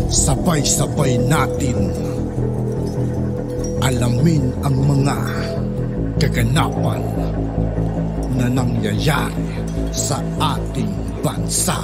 Sabay-sabay natin alamin ang mga kaganapan na nangyayari sa ating bansa.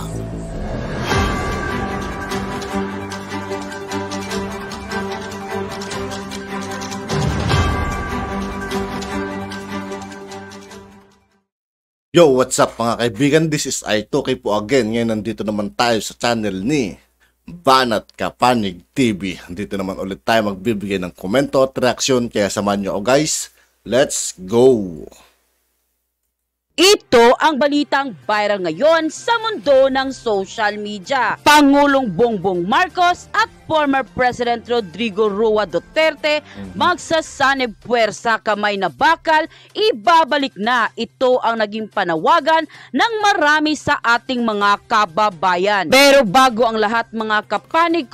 Yo, what's up mga kaibigan? This is I2K po again. Ngayon nandito naman tayo sa channel ni Banat Kapanig TV. Dito naman ulit tayo magbibigay ng komento at reaksyon. Kaya samahan nyo ako guys. Let's go! Ito ang balitang viral ngayon sa mundo ng social media. Pangulong Bongbong Marcos at former President Rodrigo Roa Duterte magsasanib puwersa kamay na bakal, ibabalik na. Ito ang naging panawagan ng marami sa ating mga kababayan. Pero bago ang lahat mga kapanig,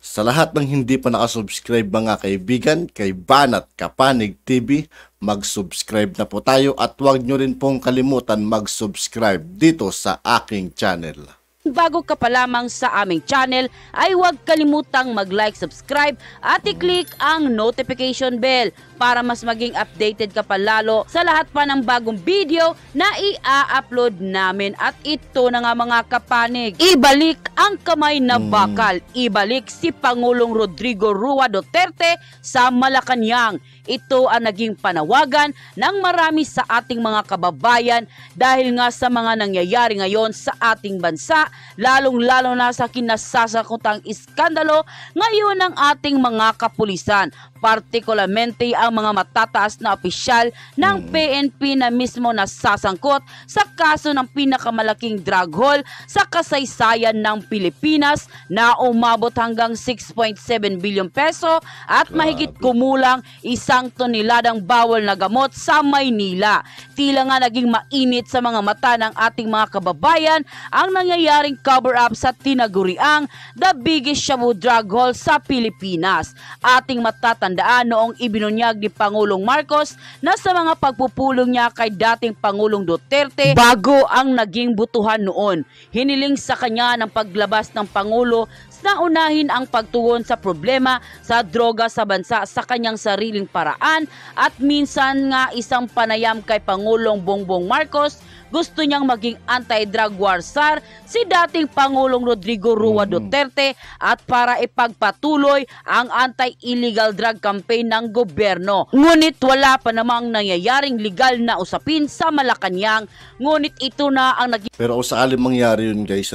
sa lahat ng hindi pa nakasubscribe mga kaibigan kay Banat Kapanig TV, mag-subscribe na po tayo at huwag nyo rin pong kalimutan mag-subscribe dito sa aking channel. bago ka pa lamang sa aming channel ay huwag kalimutang mag-like, subscribe at i-click ang notification bell para mas maging updated ka pa lalo sa lahat pa ng bagong video na i-upload namin. At ito na nga mga kapanig, ibalik ang kamay na bakal, ibalik si Pangulong Rodrigo Roa Duterte sa Malacanang. Ito ang naging panawagan ng marami sa ating mga kababayan dahil nga sa mga nangyayari ngayon sa ating bansa, lalong-lalo na sa kinasasakutang iskandalo ngayon ng ating mga kapulisan, partikularmente ang mga matataas na opisyal ng PNP na mismo nasasangkot sa kaso ng pinakamalaking drug haul sa kasaysayan ng Pilipinas na umabot hanggang 6.7 billion peso at mahigit kumulang 1 toneladang bawal na gamot sa Maynila. Tila nga naging mainit sa mga mata ng ating mga kababayan ang nangyayaring cover-up sa tinaguriang the biggest shabu drug haul sa Pilipinas. Ating matatandaan noong ibinunyag ni Pangulong Marcos na sa mga pagpupulong niya kay dating Pangulong Duterte bago ang naging butuhan noon. Hiniling sa kanya ng paglabas ng Pangulo na unahin ang pagtugon sa problema sa droga sa bansa sa kanyang sariling paraan at minsan nga isang panayam kay Pangulong Bongbong Marcos, gusto niyang maging anti-drug war czar si dating Pangulong Rodrigo Roa Duterte at para ipagpatuloy ang anti-illegal drug campaign ng gobyerno. Ngunit wala pa namang nangyayaring legal na usapin sa Malacanang, ngunit ito na ang naging... Pero kung sakali mangyari yun guys,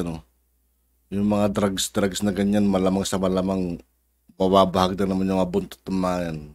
yung mga drugs na ganyan, malamang sa malamang mababahag na naman yung mga buntot naman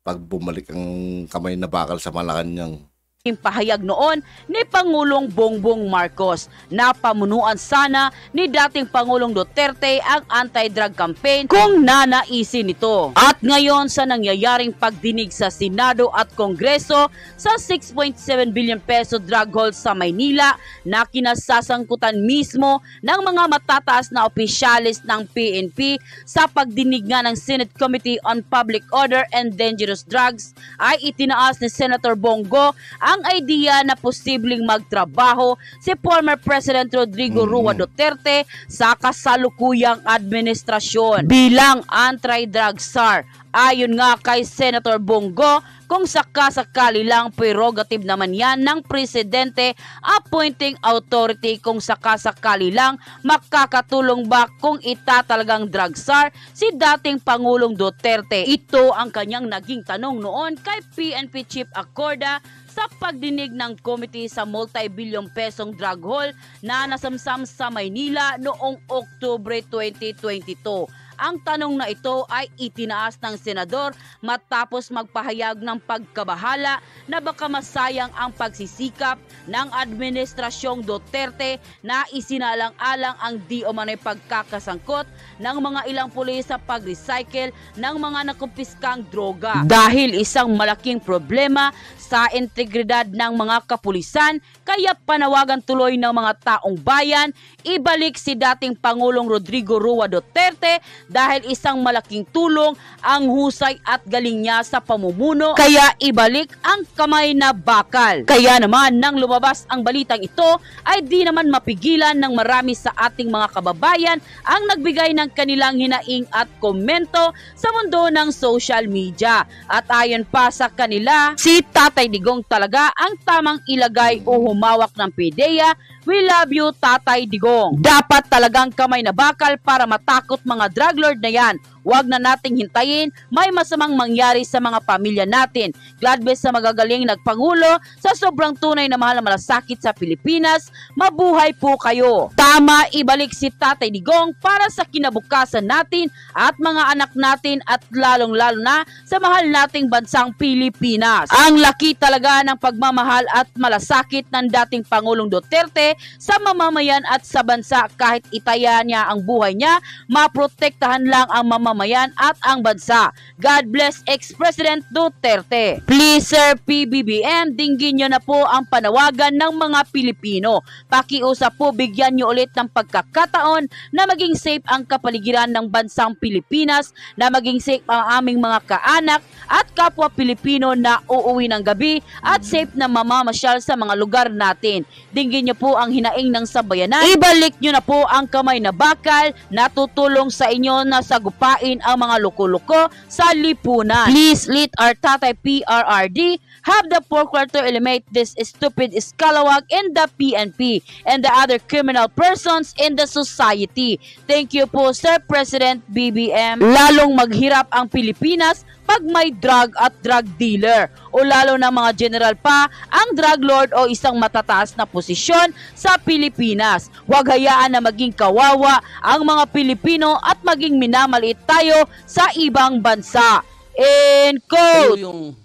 pag bumalik ang kamay na bakal sa Malacanang. Pahayag noon ni Pangulong Bongbong Marcos na pamunuan sana ni dating Pangulong Duterte ang anti-drug campaign kung nanaisin nito. At ngayon sa nangyayaring pagdinig sa Senado at Kongreso sa 6.7 billion peso drug haul sa Maynila na kinasasangkutan mismo ng mga matataas na opisyalis ng PNP, sa pagdinig nga ng Senate Committee on Public Order and Dangerous Drugs ay itinaas ni Senator Bongo ang idea na posibleng magtrabaho si former President Rodrigo Roa Duterte sa kasalukuyang administrasyon bilang anti-drug czar. Ayon nga kay Senator Bongo, kung sakasakali lang prerogative naman yan ng presidente appointing authority, kung sakasakali lang makakatulong ba kung itatalagang drug czar si dating Pangulong Duterte? Ito ang kanyang naging tanong noon kay PNP Chief Acorda sa pagdinig ng committee sa multi-billion pesong drug haul na nasamsam sa Maynila noong Oktubre 2022. Ang tanong na ito ay itinaas ng senador matapos magpahayag ng pagkabahala na baka masayang ang pagsisikap ng administrasyong Duterte na isinalang-alang ang di umano'y pagkakasangkot ng mga ilang pulis sa pag-recycle ng mga nakumpiskang droga. Dahil isang malaking problema sa integridad ng mga kapulisan, kaya panawagan tuloy ng mga taong bayan, ibalik si dating Pangulong Rodrigo Roa Duterte dahil isang malaking tulong ang husay at galing niya sa pamumuno, kaya ibalik ang kamay na bakal. Kaya naman nang lumabas ang balitang ito ay di naman mapigilan ng marami sa ating mga kababayan ang nagbigay ng kanilang hinaing at komento sa mundo ng social media. At ayon pa sa kanila, si Tatay Digong talaga ang tamang ilagay o humawak ng PDEA. We love you, Tatay Digong. Dapat talagang kamay na bakal para matakot mga drug lord na yan. Huwag na nating hintayin may masamang mangyari sa mga pamilya natin. God bless sa magagaling nagpangulo sa sobrang tunay na mahal na malasakit sa Pilipinas. Mabuhay po kayo. Tama, ibalik si Tatay Digong para sa kinabukasan natin at mga anak natin at lalong-lalo na sa mahal nating bansang Pilipinas. Ang laki talaga ng pagmamahal at malasakit ng dating Pangulong Duterte sa mamamayan at sa bansa. Kahit itaya niya ang buhay niya, maprotektahan lang ang mamamayan at ang bansa. God bless ex-President Duterte. Please Sir PBBM, dinggin nyo na po ang panawagan ng mga Pilipino. Pakiusap po, bigyan nyo ulit ng pagkakataon na maging safe ang kapaligiran ng bansang Pilipinas, na maging safe ang aming mga kaanak at kapwa Pilipino na uuwi ng gabi at safe na mamamasyal sa mga lugar natin. Dinggin nyo po ang hinaing ng sambayanan. Ibalik nyo na po ang kamay na bakal na tutulong sa inyo na sagupain ang mga loko-loko sa lipunan. Please let our Tatay PRRD have the foresight to eliminate this stupid scalawag in the PNP and the other criminal persons in the society. Thank you po, Sir President BBM. Lalong maghirap ang Pilipinas pag may drug at drug dealer o lalo na mga general pa ang drug lord o isang matataas na posisyon sa Pilipinas. Huwag hayaan na maging kawawa ang mga Pilipino at maging minamaliit tayo sa ibang bansa. End quote. Yung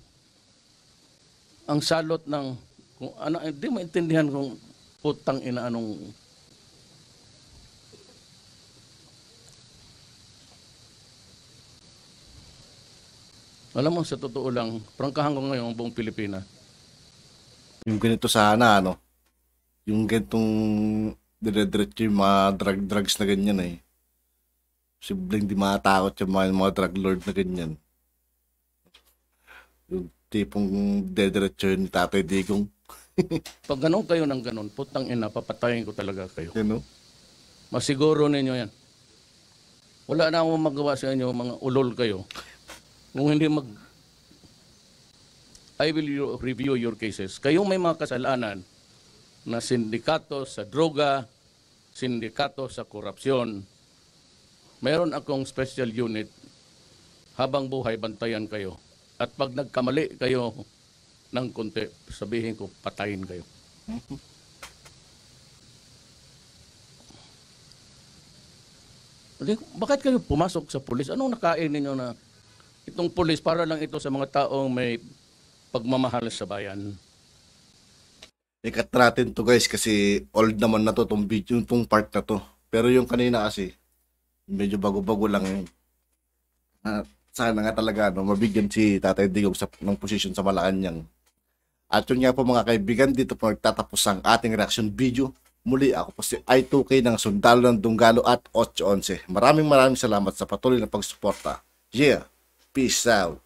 ang salot ng kung ano, hindi maintindihan kung putang ina anong alam mo, sa totoo lang, prangkahan ko ngayon ang buong Pilipinas. Yung ganito sana, ano, yung ganitong dire-diretso yung mga drugs na ganyan eh. Simpleng di matakot yung mga drug lord na ganyan. Yung tipong dire-diretso yun ni Tatay Digong. Pag ganun kayo ng ganun, putang ina, papatayin ko talaga kayo. You know? Masiguro ninyo yan. Wala na akong magawa sa inyo, mga ulol kayo. Kung hindi I will review your cases. Kayong may mga kasalanan na sindikato sa droga, sindikato sa korupsyon, meron akong special unit, habang buhay bantayan kayo. At pag nagkamali kayo ng konti, sabihin ko, patayin kayo. Bakit kayo pumasok sa pulis? Anong nakain ninyo na itong pulis para lang ito sa mga taong may pagmamahal sa bayan? Ikat natin to guys kasi old naman na to itong video, itong part na to. Pero yung kanina kasi, medyo bago-bago lang yun. Sana nga talaga mabigyan si Tatay Digong ng posisyon sa Malacanang. At yun nga po mga kaibigan, dito po nagtatapos ang ating reaction video. Muli ako po si I2K ng Sundalo ng Dunggalo at 811. Maraming salamat sa patuloy na pagsuporta. Yeah! Peace out.